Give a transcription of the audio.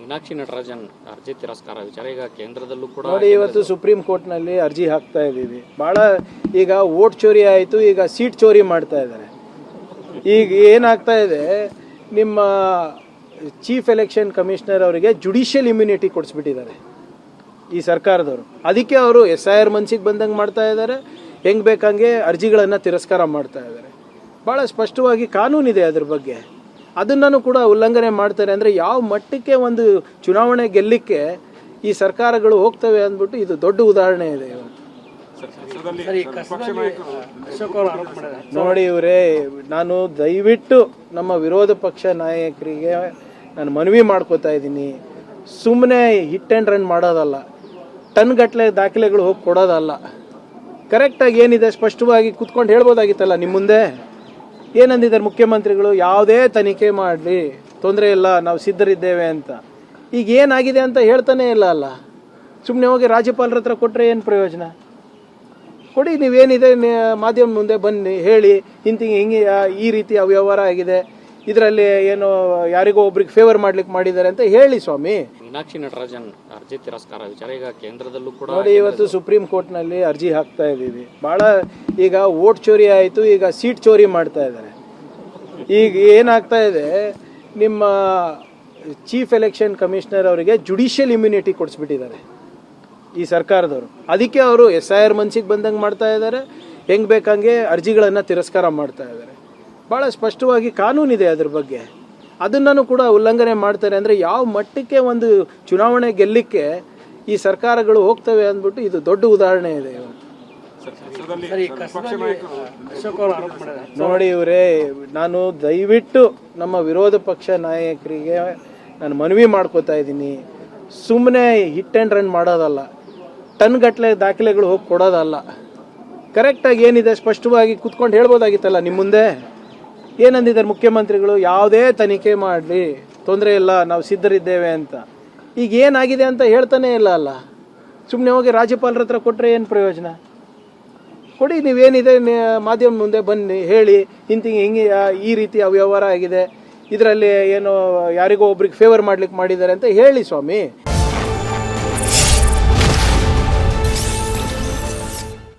ಮೀನಾಕ್ಷಿ ನಟರಾಜನ್ ಅರ್ಜಿ ತಿರಸ್ಕಾರ ವಿಚಾರ ಈಗ ಕೇಂದ್ರದಲ್ಲೂ ಕೂಡ ನೋಡಿ, ಇವತ್ತು ಸುಪ್ರೀಂ ಕೋರ್ಟ್ನಲ್ಲಿ ಅರ್ಜಿ ಹಾಕ್ತಾ ಇದ್ದೀವಿ. ಭಾಳ ಈಗ ವೋಟ್ ಚೋರಿ ಆಯಿತು, ಈಗ ಸೀಟ್ ಚೋರಿ ಮಾಡ್ತಾ ಇದ್ದಾರೆ. ಈಗ ಏನಾಗ್ತಾ ಇದೆ, ನಿಮ್ಮ ಚೀಫ್ ಎಲೆಕ್ಷನ್ ಕಮಿಷನರ್ ಅವರಿಗೆ ಜುಡಿಷಿಯಲ್ ಇಮ್ಯುನಿಟಿ ಕೊಡಿಸ್ಬಿಟ್ಟಿದ್ದಾರೆ ಈ ಸರ್ಕಾರದವರು. ಅದಕ್ಕೆ ಅವರು SIR ಮನ್ಸಿಗೆ ಬಂದಂಗೆ ಮಾಡ್ತಾ ಇದ್ದಾರೆ, ಹೆಂಗೆ ಬೇಕಂಗೆ ಅರ್ಜಿಗಳನ್ನು ತಿರಸ್ಕಾರ ಮಾಡ್ತಾ ಇದ್ದಾರೆ. ಭಾಳ ಸ್ಪಷ್ಟವಾಗಿ ಕಾನೂನಿದೆ ಅದ್ರ ಬಗ್ಗೆ, ಅದನ್ನು ಕೂಡ ಉಲ್ಲಂಘನೆ ಮಾಡ್ತಾರೆ. ಅಂದರೆ ಯಾವ ಮಟ್ಟಕ್ಕೆ ಒಂದು ಚುನಾವಣೆ ಗೆಲ್ಲಕ್ಕೆ ಈ ಸರ್ಕಾರಗಳು ಹೋಗ್ತವೆ ಅಂದ್ಬಿಟ್ಟು ಇದು ದೊಡ್ಡ ಉದಾಹರಣೆ ಇದೆ ಇವತ್ತು. ನೋಡಿ ಇವರೇ, ನಾನು ದಯವಿಟ್ಟು ನಮ್ಮ ವಿರೋಧ ಪಕ್ಷ ನಾಯಕರಿಗೆ ನಾನು ಮನವಿ ಮಾಡ್ಕೋತಾ ಇದ್ದೀನಿ, ಸುಮ್ಮನೆ ಹಿಟ್ ಆ್ಯಂಡ್ ರನ್ ಮಾಡೋದಲ್ಲ, ಟನ್ ಗಟ್ಟಲೆ ದಾಖಲೆಗಳು ಹೋಗಿ ಕೊಡೋದಲ್ಲ. ಕರೆಕ್ಟಾಗಿ ಏನಿದೆ ಸ್ಪಷ್ಟವಾಗಿ ಕೂತ್ಕೊಂಡು ಹೇಳ್ಬೋದಾಗಿತ್ತಲ್ಲ ನಿಮ್ಮ ಮುಂದೆ. ಏನಂದಿದ್ದಾರೆ ಮುಖ್ಯಮಂತ್ರಿಗಳು, ಯಾವುದೇ ತನಿಖೆ ಮಾಡಲಿ ತೊಂದರೆ ಇಲ್ಲ, ನಾವು ಸಿದ್ಧರಿದ್ದೇವೆ ಅಂತ. ಈಗ ಏನಾಗಿದೆ ಅಂತ ಹೇಳ್ತಾನೆ ಇಲ್ಲ ಅಲ್ಲ. ಸುಮ್ಮನೆ ಹೋಗಿ ರಾಜ್ಯಪಾಲರ ಹತ್ರ ಕೊಟ್ಟರೆ ಏನು ಪ್ರಯೋಜನ? ಕೊಡಿ, ನೀವೇನಿದೆ ಮಾಧ್ಯಮ ಮುಂದೆ ಬನ್ನಿ, ಹೇಳಿ ಹಿಂಗೆ ಈ ರೀತಿ ಅವ್ಯವಹಾರ ಆಗಿದೆ, ಇದರಲ್ಲಿ ಏನೋ ಯಾರಿಗೋ ಒಬ್ರಿಗೆ ಫೇವರ್ ಮಾಡ್ಲಿಕ್ಕೆ ಮಾಡಿದ್ದಾರೆ ಅಂತ ಹೇಳಿ ಸ್ವಾಮಿ. ಮೀನಾಕ್ಷಿ ನಟರಾಜನ್ ಅರ್ಜಿ ತಿರಸ್ಕಾರ ವಿಚಾರ ಈಗ ಕೇಂದ್ರದಲ್ಲೂ ಕೂಡ ನೋಡಿ, ಇವತ್ತು ಸುಪ್ರೀಂ ಕೋರ್ಟ್ನಲ್ಲಿ ಅರ್ಜಿ ಹಾಕ್ತಾ ಇದ್ದೀವಿ. ಭಾಳ ಈಗ ವೋಟ್ ಚೋರಿ ಆಯಿತು, ಈಗ ಸೀಟ್ ಚೋರಿ ಮಾಡ್ತಾ ಇದ್ದಾರೆ. ಈಗ ಏನಾಗ್ತಾ ಇದೆ, ನಿಮ್ಮ ಚೀಫ್ ಎಲೆಕ್ಷನ್ ಕಮಿಷನರ್ ಅವರಿಗೆ ಜುಡಿಷಿಯಲ್ ಇಮ್ಯುನಿಟಿ ಕೊಡಿಸ್ಬಿಟ್ಟಿದ್ದಾರೆ ಈ ಸರ್ಕಾರದವರು. ಅದಕ್ಕೆ ಅವರು SIR ಮನ್ಸಿಗೆ ಬಂದಂಗೆ ಮಾಡ್ತಾ ಇದ್ದಾರೆ, ಹೆಂಗೆ ಬೇಕಂಗೆ ಅರ್ಜಿಗಳನ್ನು ತಿರಸ್ಕಾರ ಮಾಡ್ತಾ ಇದ್ದಾರೆ. ಭಾಳ ಸ್ಪಷ್ಟವಾಗಿ ಕಾನೂನಿದೆ ಅದ್ರ ಬಗ್ಗೆ, ಅದನ್ನು ಕೂಡ ಉಲ್ಲಂಘನೆ ಮಾಡ್ತಾರೆ. ಅಂದರೆ ಯಾವ ಮಟ್ಟಕ್ಕೆ ಒಂದು ಚುನಾವಣೆ ಗೆಲ್ಲಕ್ಕೆ ಈ ಸರ್ಕಾರಗಳು ಹೋಗ್ತವೆ ಅಂದ್ಬಿಟ್ಟು ಇದು ದೊಡ್ಡ ಉದಾಹರಣೆ ಇದೆ ಇವತ್ತು. ನೋಡಿ ಇವರೇ, ನಾನು ದಯವಿಟ್ಟು ನಮ್ಮ ವಿರೋಧ ಪಕ್ಷ ನಾಯಕರಿಗೆ ನಾನು ಮನವಿ ಮಾಡ್ಕೋತಾ ಇದ್ದೀನಿ, ಸುಮ್ಮನೆ ಹಿಟ್ ಆ್ಯಂಡ್ ರನ್ ಮಾಡೋದಲ್ಲ, ಟನ್ ಗಟ್ಟಲೆ ದಾಖಲೆಗಳು ಹೋಗಿ ಕೊಡೋದಲ್ಲ. ಕರೆಕ್ಟಾಗಿ ಏನಿದೆ ಸ್ಪಷ್ಟವಾಗಿ ಕೂತ್ಕೊಂಡು ಹೇಳ್ಬೋದಾಗಿತ್ತಲ್ಲ ನಿಮ್ಮ ಮುಂದೆ. ಏನಂದಿದ್ದಾರೆ ಮುಖ್ಯಮಂತ್ರಿಗಳು, ಯಾವುದೇ ತನಿಖೆ ಮಾಡಲಿ ತೊಂದರೆ ಇಲ್ಲ, ನಾವು ಸಿದ್ಧರಿದ್ದೇವೆ ಅಂತ. ಈಗ ಏನಾಗಿದೆ ಅಂತ ಹೇಳ್ತಾನೆ ಇಲ್ಲ ಅಲ್ಲ. ಸುಮ್ಮನೆ ಹೋಗಿ ರಾಜ್ಯಪಾಲರ ಹತ್ರ ಕೊಟ್ಟರೆ ಏನು ಪ್ರಯೋಜನ? ಕೊಡಿ, ನೀವೇನಿದೆ ಮಾಧ್ಯಮ ಮುಂದೆ ಬನ್ನಿ, ಹೇಳಿ ಹಿಂಗೆ ಈ ರೀತಿ ಅವ್ಯವಹಾರ ಆಗಿದೆ, ಇದರಲ್ಲಿ ಏನೋ ಯಾರಿಗೋ ಒಬ್ರಿಗೆ ಫೇವರ್ ಮಾಡ್ಲಿಕ್ಕೆ ಮಾಡಿದ್ದಾರೆ ಅಂತ ಹೇಳಿ ಸ್ವಾಮಿ.